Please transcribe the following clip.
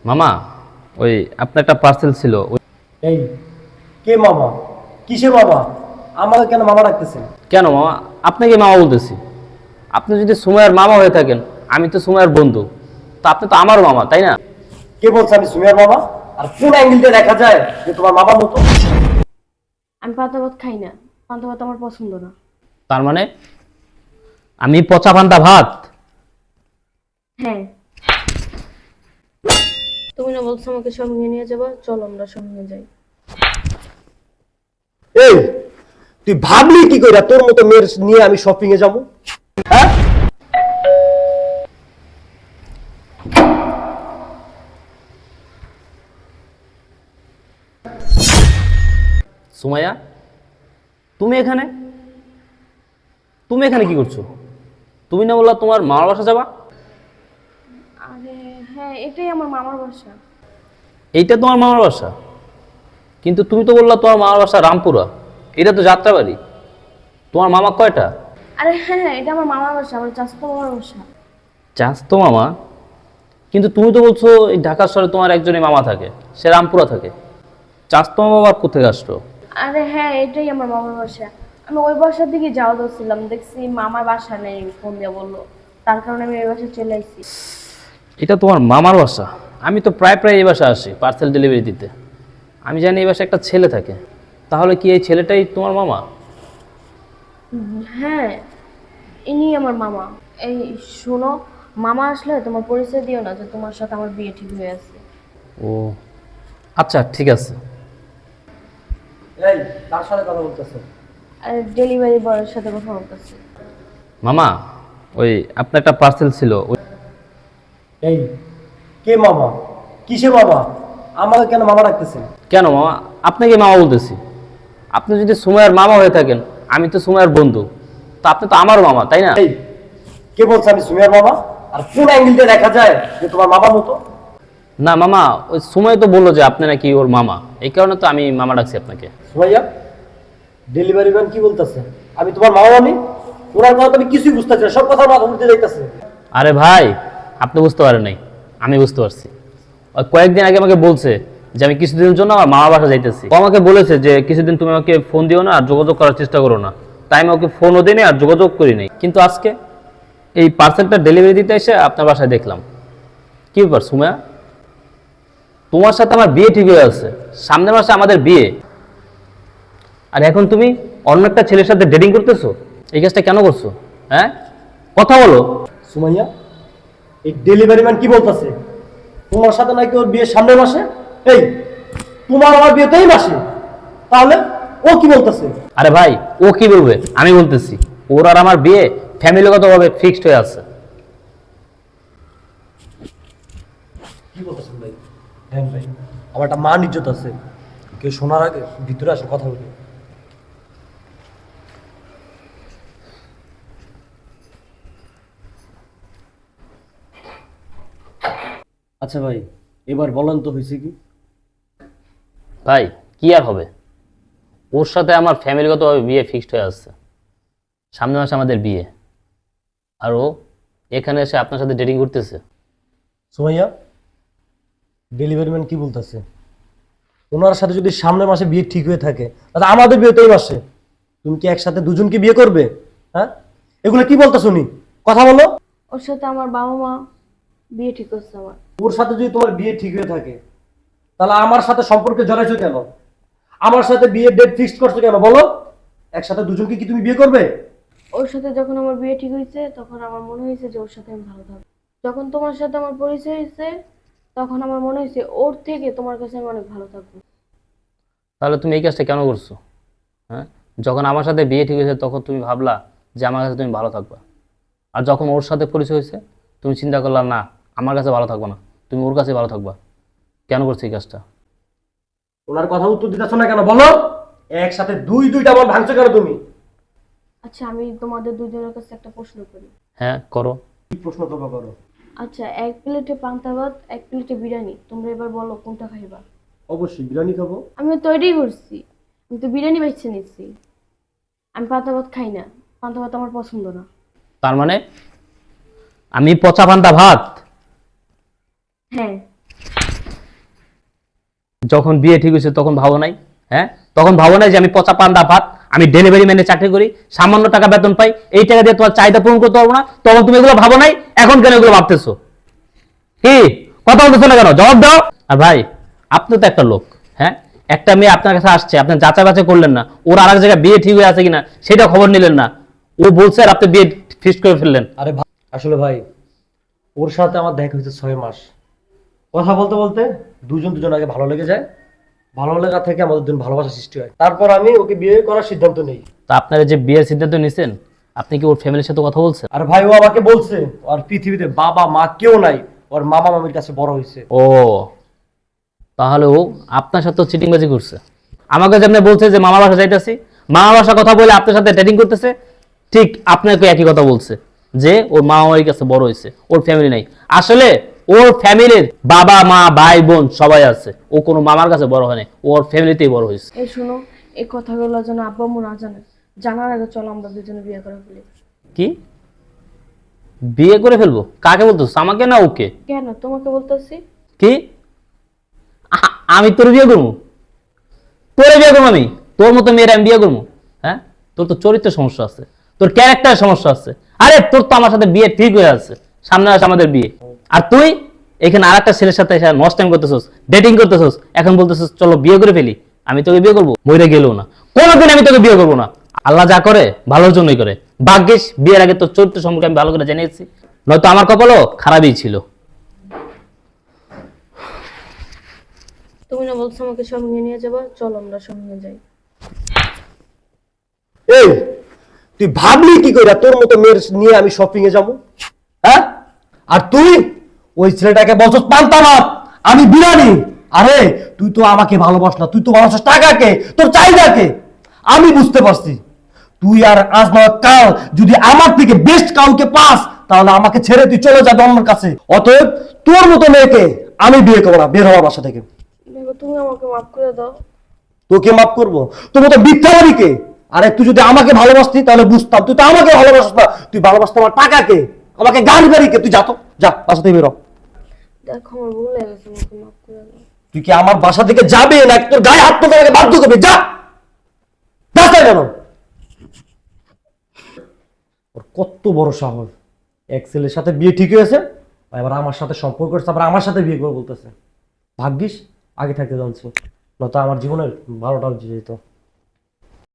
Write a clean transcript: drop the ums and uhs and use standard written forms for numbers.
মামা, ওই আপনার একটা পার্সেল ছিল এই কে মামা? কিসের মামা? আমাকে কেন মামা ডাকতেছেন? কেন মামা? আপনাকে মামা বলতেছি। আপনি যদি সুমাইয়ার মামা হয়ে থাকেন, আমি তো সুমাইয়ার বন্ধু, তো আপনি তো আমার মামা, তাই না? কে বলছে আমি সুমিয়ার মামা? আর কোন অ্যাঙ্গেল দিয়ে দেখা যায় যে তোমার মামার মতো? আমি পান্তা ভাত খাই না। পান্তা ভাত আমার পছন্দ না। তার মানে আমি পচা পান্তা ভাত? হ্যাঁ, তুমি না বলছো আমাকে সঙ্গে নিয়ে যাবো, চলো আমরা সঙ্গে যাই। এই তুই ভাবলি কি কইরা তোর মতো মেয়ের নিয়ে আমি শপিং এ যাবো? হ্যাঁ, সুমাইয়া, তুমি এখানে তুমি এখানে কি করছো? তুমি না বললা তোমার মামার বাসা যাবা? আরে হ্যাঁ, এটাই আমার মামার বাসা। এইটা তোমার মামার বাসা, কিন্তু তুমি তো বললা তোমার মামার বাসা রামপুরা। এটা তো যাত্রাবাড়ি। তোমার মামা কয়টা? আরে হ্যাঁ হ্যাঁ, এটা আমার মামার বাসা, আমার চাচাতো মামার বাসা। চাস্তো মামা? কিন্তু তুমি তো বলছো এই ঢাকা শহরে তোমার একজনই মামা থাকে, সে রামপুরা থাকে। চাস্তো মামা আবার কোথেকে আসলো? আরে হ্যাঁ, এটাই আমার মামার বাসা। আমি ওই বাসার দিকে যাওয়া ধরছিলাম, দেখছি মামার বাসা নেই, ফোন দিয়ে বললো। তার কারণে আমি ওই বাসায় চলে আসছি। এটা তোমার মামার বাসা? আমি তো প্রায় প্রায় এই বাসা আসি পার্সেল ডেলিভারি দিতে। আমি জানি এই বাসায় একটা ছেলে থাকে। তাহলে কি এই ছেলেটাই তোমার মামা? হ্যাঁ, ইনি আমার মামা। এই শোনো, মামা আসলে তোমার পরিচয় দিও না যে তোমার সাথে আমার বিয়ে ঠিক হয়ে আছে। ও আচ্ছা, ঠিক আছে। এই তার সাথে কথা বলতেছে? আর ডেলিভারি বয়ের সাথে কথা বলতেছি। মামা, ওই আপনার একটা পার্সেল ছিল এই কে মামা? কিসের মামা? আমাকে কেন মামা ডাকতেছেন? কেন মামা? আপনাকে মামা বলতেছি। আপনি যদি সুমাইয়ার মামা হয়ে থাকেন, আমি তো সুমাইয়ার বন্ধু, তো আপনি তো আমার মামা, তাই না? এই কে বলছে আমি সুমিয়ার মামা? আর কোন অ্যাঙ্গেল দিয়ে দেখা যায় যে তোমার মামার মতো? না মামা, ওই সুমাই তো বললো যে আপনি নাকি ওর মামা, এই কারণে তো আমি মামা ডাকছি আপনাকে। সুমাইয়া, ডেলিভারি ম্যান কি বলতেছে? আমি তোমার মামা মানি? ওনার কথা তো আমি কিছুই বুঝতেছি না, সব কথা মাথা উঠতে যাইতেছে। আরে ভাই, আপনি বুঝতে পারেন নাই, আমি বুঝতে পারছি। ওই কয়েকদিন আগে আমাকে বলছে যে আমি কিছুদিনের জন্য আমার মামা বাসা যাইতেছি। ও আমাকে বলেছে যে কিছুদিন তুমি আমাকে ফোন দিও না আর যোগাযোগ করার চেষ্টা করো না। তাই আমি ওকে ফোনও দিই আর যোগাযোগ করি নাই। কিন্তু আজকে এই পার্সেলটা ডেলিভারি দিতে এসে আপনার বাসায় দেখলাম। কি ব্যাপার সুমাইয়া? তোমার সাথে আমার বিয়ে ঠিক হয়ে আছে, সামনের মাসে আমাদের বিয়ে, আর এখন তুমি অন্য একটা ছেলের সাথে ডেটিং করতেছো। এই কাজটা কেন করছো? হ্যাঁ, কথা বলো। সুমাইয়া, এই ডেলিভারি ম্যান কি বলতেছে? তোমার সাথে নাকি ওর বিয়ে সামনের মাসে? এই তোমার আমার বিয়ে তো এই মাসে, তাহলে ও কি বলতেছে? আরে ভাই, ও কি বলবে, আমি বলতেছি। ওর আর আমার বিয়ে ফ্যামিলিগতভাবে ফিক্সড হয়ে আছে। কি বলতেছেন ভাই? হ্যাঁ ভাই, আমার একটা মান ইজ্জত আছে, কেউ শোনার আগে ভিতরে আসে কথা বলি। আচ্ছা ভাই, এবার বলেন তো হয়েছে কি? ভাই, কি আর হবে, ওর সাথে আমার ফ্যামিলিগতভাবে বিয়ে ফিক্সড হয়ে আসছে। সামনের মাসে আমাদের বিয়ে, আর ও এখানে এসে আপনার সাথে ডেটিং করতেছে। সুমাইয়া, ডেলিভারি ম্যান কি বলতেছে? ওনার সাথে যদি সামনের মাসে বিয়ে ঠিক হয়ে থাকে, তাহলে আমাদের বিয়ে তো এই মাসে। তুমি কি একসাথে দুজনকে বিয়ে করবে? হ্যাঁ, এগুলো কি বলতেছো শুনি? কথা বলো। ওর সাথে আমার বাবা মা বিয়ে ঠিক করছে আমার। ওর সাথে যদি তোমার বিয়ে ঠিক হয়ে থাকে, তাহলে আমার সাথে সম্পর্কে জড়াইছো কেন? আমার সাথে বিয়ে ডেট ফিক্সড করছো কেন বলো? একসাথে দুজনকে কি তুমি বিয়ে করবে? ওর সাথে যখন আমার বিয়ে ঠিক হয়েছে, তখন আমার মনে হয়েছে যে ওর সাথে আমি ভালো থাকবো। যখন তোমার সাথে আমার পরিচয় হয়েছে, তখন আমার মনে হয়েছে ওর থেকে তোমার কাছে আমি অনেক ভালো থাকবো। তাহলে তুমি এই কাজটা কেন করছো? হ্যাঁ, যখন আমার সাথে বিয়ে ঠিক হয়েছে তখন তুমি ভাবলা যে আমার কাছে তুমি ভালো থাকবা, আর যখন ওর সাথে পরিচয় হয়েছে তুমি চিন্তা করলা না, আমার কাছে ভালো থাকবা না, তুমি ওর কাছে ভালো থাকবা। কেন করছো এই কাজটা? ওনার কথা উত্তর দিতেছো না কেন বলো? একসাথে দুইটা বল ভাঙছো কেন তুমি? আচ্ছা, আমি তোমাদের দুজনের কাছে একটা প্রশ্ন করি। হ্যাঁ, করো। কি প্রশ্ন করবা করো। আচ্ছা, এক প্লেটে পান্তা ভাত, এক প্লেটে বিরিয়ানি, তোমরা এবার বলো কোনটা খাইবা? অবশ্যই বিরিয়ানি খাবো। আমি তো তৈরি করছি, আমি তো বিরিয়ানি বেছে নিচ্ছি। আমি পান্তা ভাত খাই না, পান্তা ভাত আমার পছন্দ না। তার মানে আমি পচা পান্তা ভাত? হ্যাঁ। যখন বিয়ে ঠিক হয়েছে তখন ভাবো নাই? হ্যাঁ, তখন ভাবো নাই যে আমি পচা পান্তা ভাত, আমি ডেলিভারি ম্যানে চাকরি করি, সামান্য টাকা বেতন পাই, এই টাকা দিয়ে তোমার চাহিদা পূরণ করতে পারবো না? তখন তুমি এগুলো ভাবো নাই, এখন কেন এগুলো ভাবতেছো? কি কথা বলতেছো না কেন? জবাব দাও। আর ভাই, আপনি তো একটা লোক, হ্যাঁ, একটা মেয়ে আপনার কাছে আসছে, আপনি যাচাই বাছাই করলেন না, ওর আর এক জায়গায় বিয়ে ঠিক হয়ে আছে কিনা সেটা খবর নিলেন না, ও বলছে আর আপনি বিয়ে ফিক্সড করে ফেললেন। আরে ভাই, আসলে ভাই ওর সাথে আমার দেখা হয়েছে 6 মাস। কথা বলতে বলতে দুজন আগে ভালো লেগে যায়, ভালো লাগা থেকে আমাদের দুজন ভালোবাসা সৃষ্টি হয়, তারপর আমি ওকে বিয়ে করার সিদ্ধান্ত নেই। তা আপনারা যে বিয়ের সিদ্ধান্ত নিছেন, আপনি কি ওর ফ্যামিলির সাথে কথা বলছেন? আর ভাই ও আমাকে বলছে আর পৃথিবীতে বাবা মা কেউ নাই, ওর মামা মামির কাছে বড় হয়েছে। ও, তাহলে ও আপনার সাথে চিটিংবাজি করছে। আমাকে যেমন বলছে যে মামা বাসা যাইতেছি, মামা বাসা কথা বলে আপনার সাথে ডেটিং করতেছে, ঠিক আপনাকে একই কথা বলছে যে ওর মামা মামির কাছে বড় হয়েছে, ওর ফ্যামিলি নাই। আসলে ওর ফ্যামিলির বাবা মা ভাই বোন সবাই আছে, ও কোনো মামার কাছে বড় হয়নি, ওর ফ্যামিলিতেই বড় হয়েছে। এই শোনো, এই কথাগুলো যেন আব্বা আম্মু না জানে। জানার আগে চলো আমরা দুজনে বিয়ে করে ফেলি। কি বিয়ে করে ফেলবো? কাকে বলতেছ, আমাকে না ওকে? কেন, তোমাকে বলতেছি। কি আমি তোর বিয়ে করবো? তোরে বিয়ে করবো আমি? তোর মতো মেয়ের আমি বিয়ে করবো? হ্যাঁ, তোর তো চরিত্রের সমস্যা আছে, তোর ক্যারেক্টার সমস্যা আছে। আরে তোর তো আমার সাথে বিয়ে ঠিক হয়ে আছে, সামনে আছে আমাদের বিয়ে, আর তুই এখানে আর একটা ছেলের সাথে এসে নষ্ট টাইম করতেছস, ডেটিং করতেছস, এখন বলতেছস চলো বিয়ে করে ফেলি। আমি তোকে বিয়ে করবো? মরে গেলেও না, কোনোদিন আমি তোকে বিয়ে করবো না। আল্লাহ যা করে ভালোর জন্যই করে। ভাগ্যিস বিয়ের আগে তোর চরিত্র সম্পর্কে আমি ভালো করে জেনেছি, নয়তো আমার কপালও খারাপই ছিল। তুমি না বলছো আমাকে সঙ্গে নিয়ে যাবা, চলো আমরা সঙ্গে যাই। এই তুই ভাবলি কি করে তোর মতো মেয়ের নিয়ে আমি শপিং এ যাবো? হ্যাঁ, আর তুই ওই ছেলেটাকে বলছস পান্তা ভাত, আমি বিরিয়ানি। আরে তুই তো আমাকে ভালোবাস না, তুই তো ভালোবাসিস টাকাকে, তোর চাহিদাকে। আমি বুঝতে পারছি তুই আর আজ না কাল যদি আমার থেকে বেস্ট কাউকে পাস, তাহলে আমাকে ছেড়ে তুই চলে যাবে অন্যের কাছে। অতএব তোর মতো মেয়েকে আমি বিয়ে করবো না, বের হওয়ার বাসা থেকে। দেখো, তুমি আমাকে মাফ করে দাও। তোকে মাফ করবো? তোর মতো মিথ্যাবাদীকে। আরে তুই যদি আমাকে ভালোবাসতি তাহলে বুঝতাম, তুই তো আমাকে ভালোবাসিস না, তুই ভালোবাসত আমার টাকাকে, আমাকে গাড়ি বাড়িকে। তুই যা তো, যা বাসা থেকে বেরো। দেখো আমার ভুল হয়ে গেছে, আমাকে মাফ করে দাও। তুই কি আমার বাসা থেকে যাবে না তোর গায়ে হাত তোকে আমাকে বাধ্য করবে? যা, যাচ্ছে কেন? ওর কত বড় সাহস, এক ছেলের সাথে বিয়ে ঠিক হয়েছে, এবার আমার সাথে সম্পর্ক করছে, আবার আমার সাথে বিয়ে করে বলতেছে। ভাগ্যিস আগে থাকতে জানছি, নয়তো আমার জীবনের 12টা বেজে যেত।